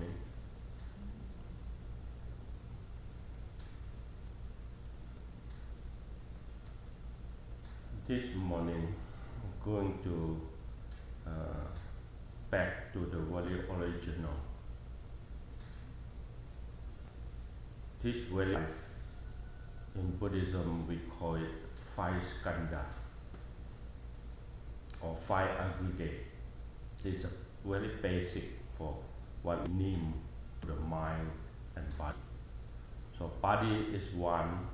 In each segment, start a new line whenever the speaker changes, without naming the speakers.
morning. This morning, I'm going to back to the very original. This very life, in Buddhism we call it 5 skandha or 5 aggregates. It's very basic for what we need the mind and body. So body is one,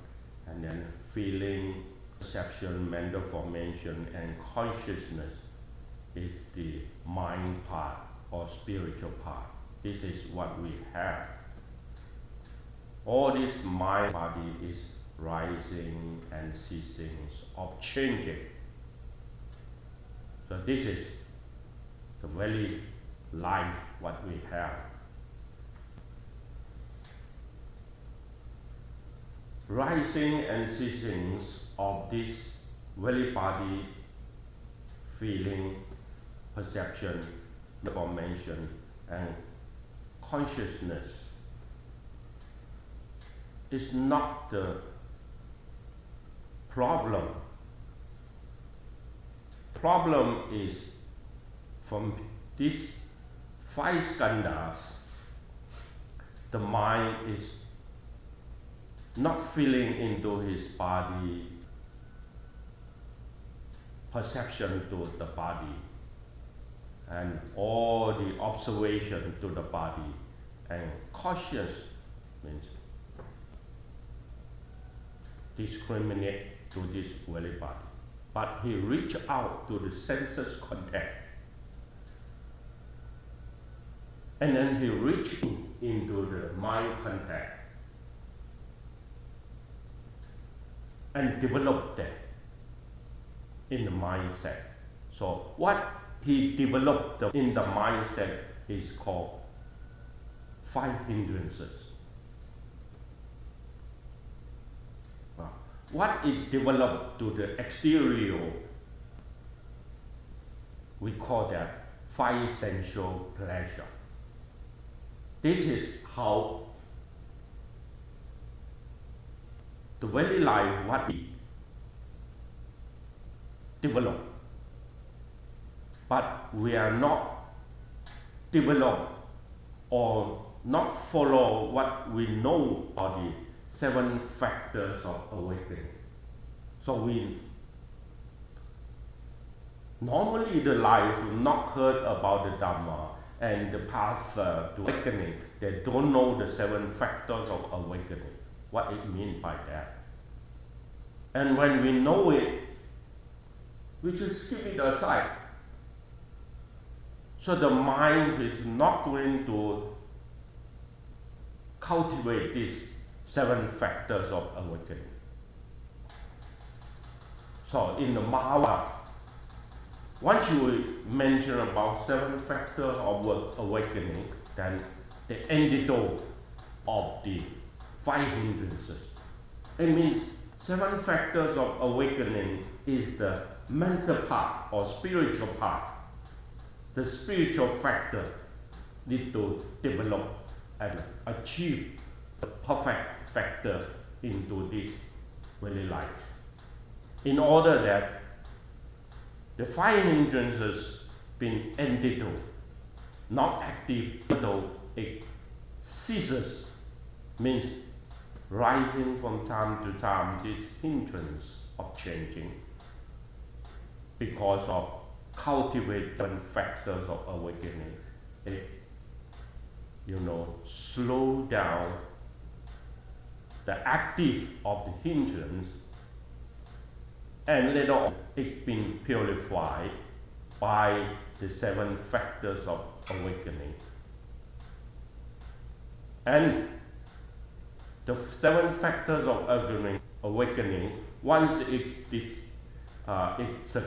and then feeling, perception, mental formation, and consciousness is the mind part or spiritual part. This is what we have. All this mind body is rising and ceasing of changing. So this is the very life what we have. Rising and ceasing of this very body, feeling, perception, formation, and consciousness is not the problem. Problem is from these 5 skandhas, the mind is not feeling into his body, perception to the body, and all the observation to the body, and conscious means discriminate to this very body. But he reached out to the senses contact, and then he reached into the mind contact and developed that in the mindset. So what he developed in the mindset is called 5 hindrances. What it developed to the exterior, we call that 5 sensual pleasure. This is how the very life what we develop. But we are not develop or not follow what we know are the 7 factors of awakening. So we normally the life not heard about the Dhamma and the path to awakening. They don't know the 7 factors of awakening, what it means by that. And when we know it, we should skip it aside. So the mind is not going to cultivate these 7 factors of awakening. So in the MABA, once you mention about 7 factors of awakening, then the antidote of the 5 hindrances. It means 7 factors of awakening is the mental part or spiritual part. The spiritual factor need to develop and achieve the perfect factor into this very life. In order that the 5 hindrances being antidote, not active, though it ceases, means rising from time to time this hindrance of changing because of cultivating factors of awakening. It, slow down the active of the hindrance, and later on it being purified by the 7 factors of awakening. And the 7 factors of awakening, once it's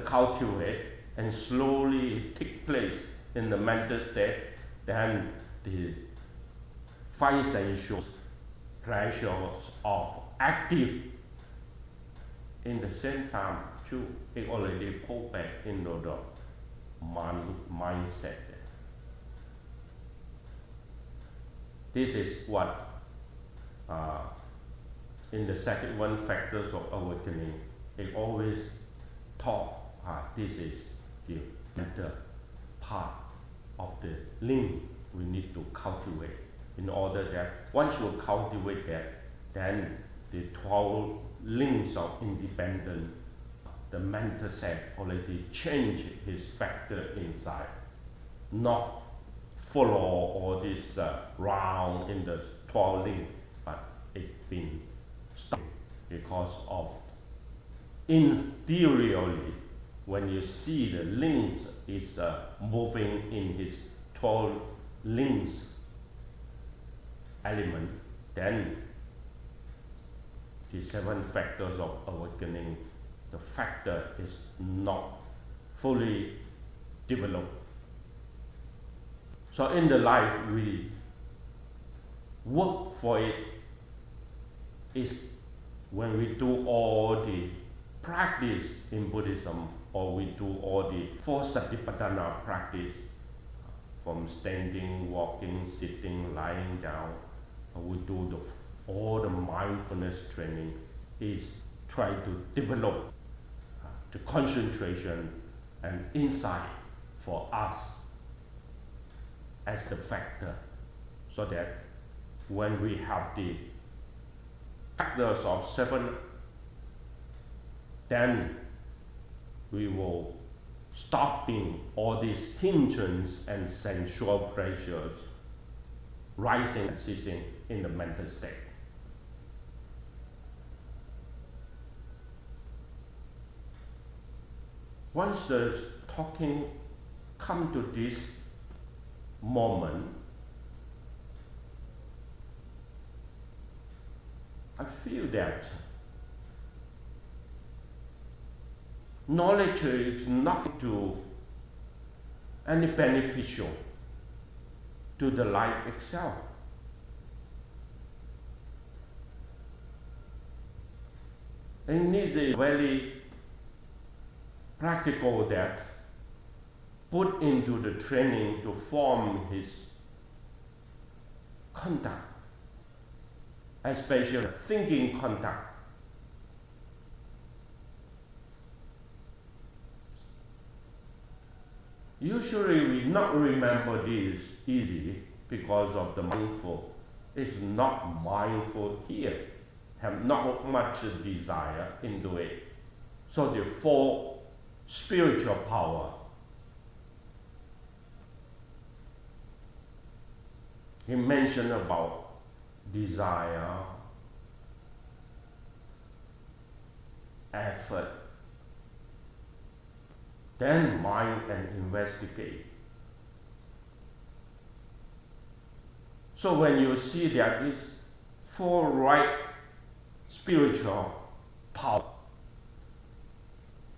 cultivated and slowly take place in the mental state, then the 5 sensual pleasures of active in the same time too, it already pulled back into the mindset. This is what in the second one, factors of awakening, it always talk, this is the mental part of the link we need to cultivate. In order that once you cultivate that, then the 12 links of independence, the mental set already change his factor inside, not follow all this round in the 12 link, but it been stopped because of interiorly, when you see the links is moving in his 12 links element, then the 7 factors of awakening, the factor is not fully developed. So in the life we work for it is when we do all the practice in Buddhism, or we do all the 4 Satipatthana practice, from standing, walking, sitting, lying down, we do all the mindfulness training, is try to develop the concentration and insight for us as the factor, so that when we have the factors of 7, then we will stopping all these hindrances and sensual pleasures rising and ceasing in the mental state. Once the talking come to this moment, I feel that knowledge is not to any beneficial to the life itself. And this is very practical, that put into the training to form his conduct, especially thinking conduct. Usually we not remember this easily because of the mindful. It's not mindful here, have not much desire into it. So the 4 spiritual power, he mentioned about desire, effort, then mind and investigate. So when you see that these 4 right spiritual power,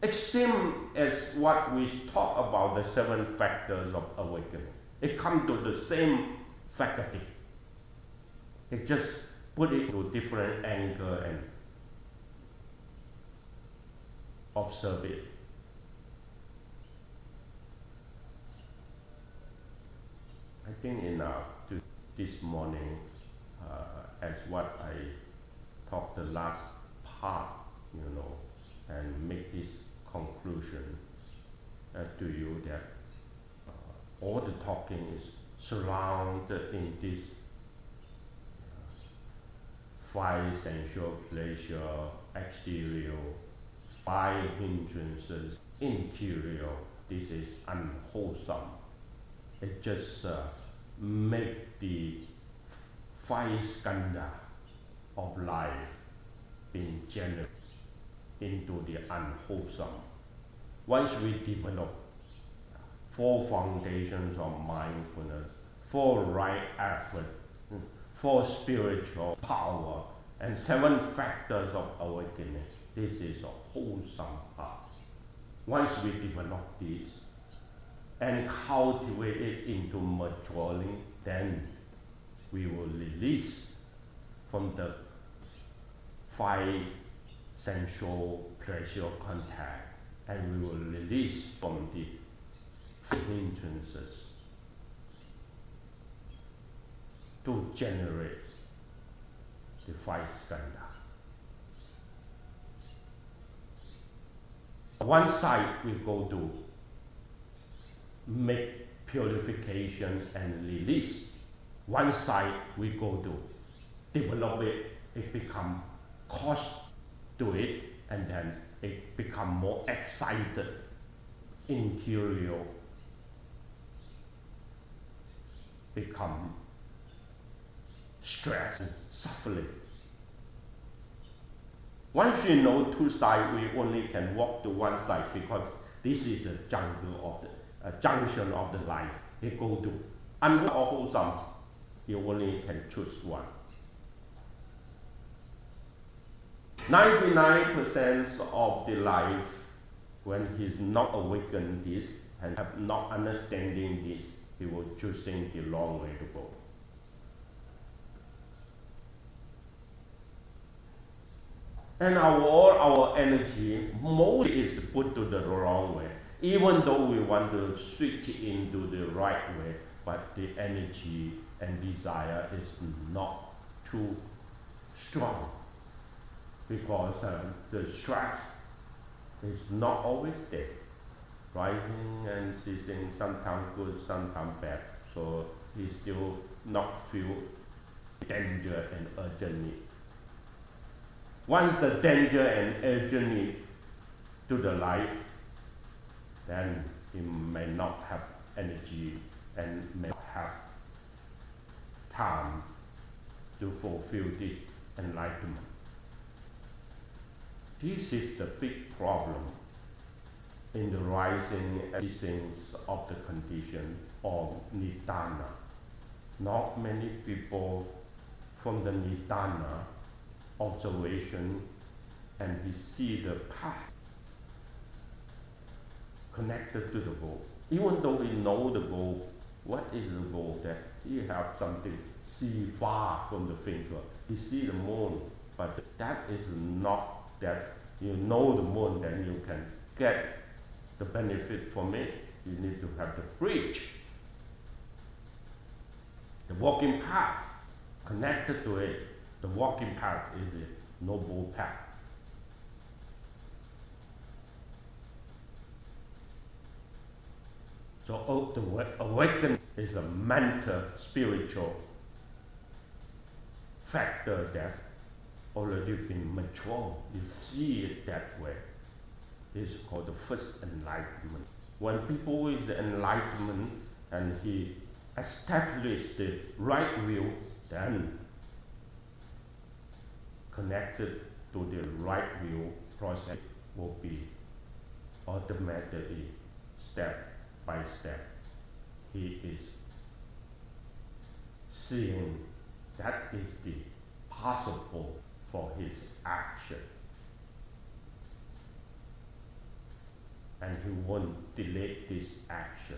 it seems as what we talk about the 7 factors of awakening. It comes to the same faculty. It just put it to different angle and observe it. I think enough to this morning, as what I talked the last part, and make this conclusion to you, that all the talking is surrounded in this 5 sensual pleasure, exterior, 5 hindrances, interior. This is unwholesome. It just make the 5 skandha of life being generated into the unwholesome. Once we develop 4 foundations of mindfulness, 4 right effort, 4 spiritual power, and 7 factors of awakening, this is a wholesome path. Once we develop this and cultivate it into maturing, then we will release from the 5 sensual pleasure contact, and we will release from the hindrances. to generate the five skandha. One side we go to make purification and release. One side we go to develop it, it become cost to it, and then it become more excited, interior, become stress and suffering. Once you know two sides, we only can walk to one side because this is a jungle of the junction of the life. They go to unwholesome or wholesome. You only can choose one. 99% of the life, when he's not awakened this and have not understanding this, he will choosing the wrong way to go. And all our energy mostly is put to the wrong way, even though we want to switch into the right way, but the energy and desire is not too strong because the stress is not always there. Rising and ceasing, sometimes good, sometimes bad. So he still not feel danger and urgent need. Once the danger and urgent need to the life, then he may not have energy and may not have time to fulfill this enlightenment. This is the big problem in the rising and ceasing of the condition of Nidana. Not many people from the Nidana observation and we see the path connected to the goal. Even though we know the goal, what is the goal? That he have something see far from the finger. He see the moon, but that is not that you know the moon, then you can get the benefit from it. You need to have the bridge, the walking path connected to it. The walking path is a noble path. So the awakening is a mental, spiritual factor that already been mature. You see it that way. This is called the first enlightenment. When people with the enlightenment and he established the right view, then connected to the right view process will be automatically, step by step. He is seeing that is the possible for his action. And he won't delay this action.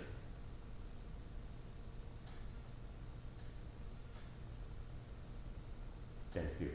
Thank you.